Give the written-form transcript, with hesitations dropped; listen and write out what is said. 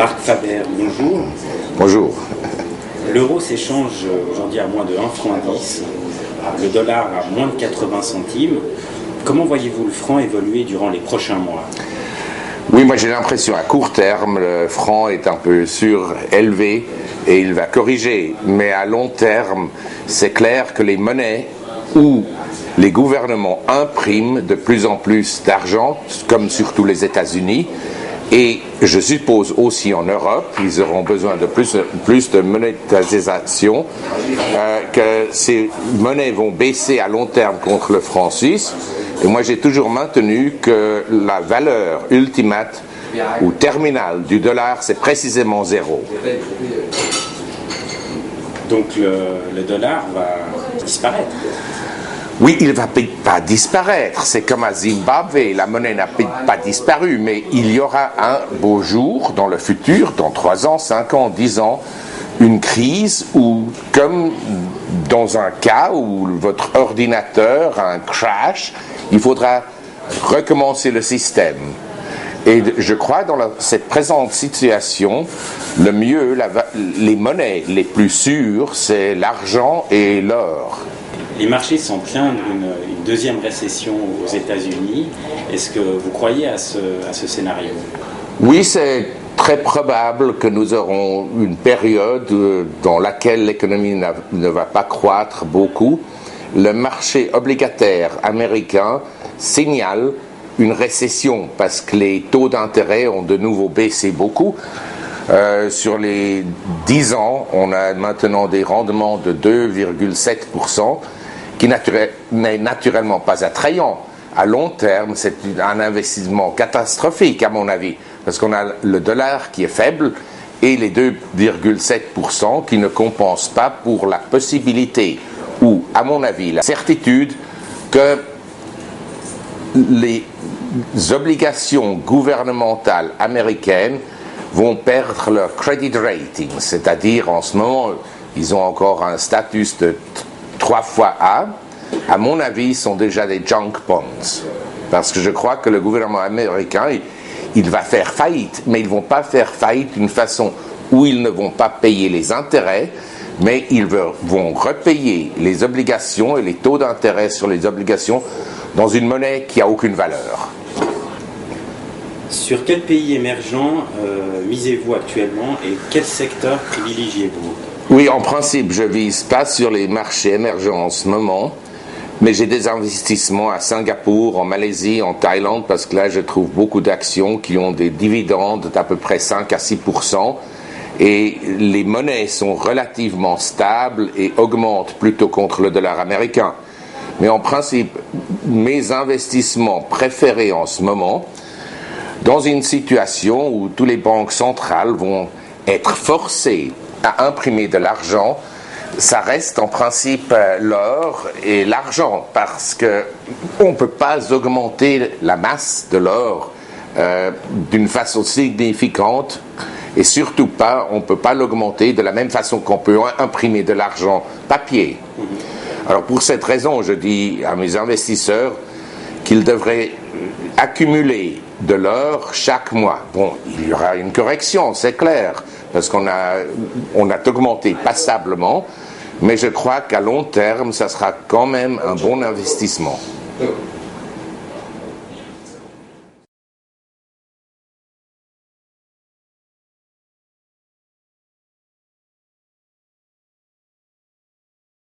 Marc Faber, bonjour. Bonjour. L'euro s'échange aujourd'hui à moins de 1 franc 10, le dollar à moins de 80 centimes. Comment voyez-vous le franc évoluer durant les prochains mois? Oui, moi j'ai l'impression à court terme, le franc est un peu surélevé et il va corriger. Mais à long terme, c'est clair que les monnaies où les gouvernements impriment de plus en plus d'argent, comme surtout les États-Unis, et je suppose aussi en Europe, ils auront besoin de plus de monétisation, que ces monnaies vont baisser à long terme contre le franc suisse. Et moi j'ai toujours maintenu que la valeur ultimate ou terminale du dollar, c'est précisément 0. Donc le dollar va disparaître? Oui, il ne va pas disparaître. C'est comme à Zimbabwe, la monnaie n'a pas disparu, mais il y aura un beau jour dans le futur, dans 3 ans, 5 ans, 10 ans, une crise où, comme dans un cas où votre ordinateur a un crash, il faudra recommencer le système. Et je crois dans cette présente situation, le mieux, les monnaies les plus sûres, c'est l'argent et l'or. Les marchés sont pleins d'une deuxième récession aux États-Unis. Est-ce que vous croyez à ce scénario? Oui, c'est très probable que nous aurons une période dans laquelle l'économie ne va pas croître beaucoup. Le marché obligataire américain signale une récession parce que les taux d'intérêt ont de nouveau baissé beaucoup. Sur les 10 ans, on a maintenant des rendements de 2,7%, qui n'est naturellement pas attrayant. À long terme, c'est un investissement catastrophique, à mon avis, parce qu'on a le dollar qui est faible et les 2,7% qui ne compensent pas pour la possibilité, ou, à mon avis, la certitude que les obligations gouvernementales américaines vont perdre leur credit rating, c'est-à-dire en ce moment, ils ont encore un statut de 3 fois A. À mon avis, sont déjà des junk bonds, parce que je crois que le gouvernement américain, il va faire faillite, mais ils ne vont pas faire faillite d'une façon où ils ne vont pas payer les intérêts, mais ils vont repayer les obligations et les taux d'intérêt sur les obligations dans une monnaie qui n'a aucune valeur. Sur quel pays émergent misez-vous actuellement et quel secteur privilégiez-vous? Oui, en principe, je ne vise pas sur les marchés émergents en ce moment, mais j'ai des investissements à Singapour, en Malaisie, en Thaïlande, parce que là, je trouve beaucoup d'actions qui ont des dividendes d'à peu près 5 à 6%, et les monnaies sont relativement stables et augmentent plutôt contre le dollar américain. Mais en principe, mes investissements préférés en ce moment, dans une situation où toutes les banques centrales vont être forcées à imprimer de l'argent, ça reste en principe l'or et l'argent, parce qu'on ne peut pas augmenter la masse de l'or d'une façon significante, et surtout pas, on ne peut pas l'augmenter de la même façon qu'on peut imprimer de l'argent papier. Alors pour cette raison, je dis à mes investisseurs qu'ils devraient accumuler de l'or chaque mois. Bon, il y aura une correction, c'est clair, parce qu'on a augmenté passablement, mais je crois qu'à long terme, ça sera quand même un bon investissement.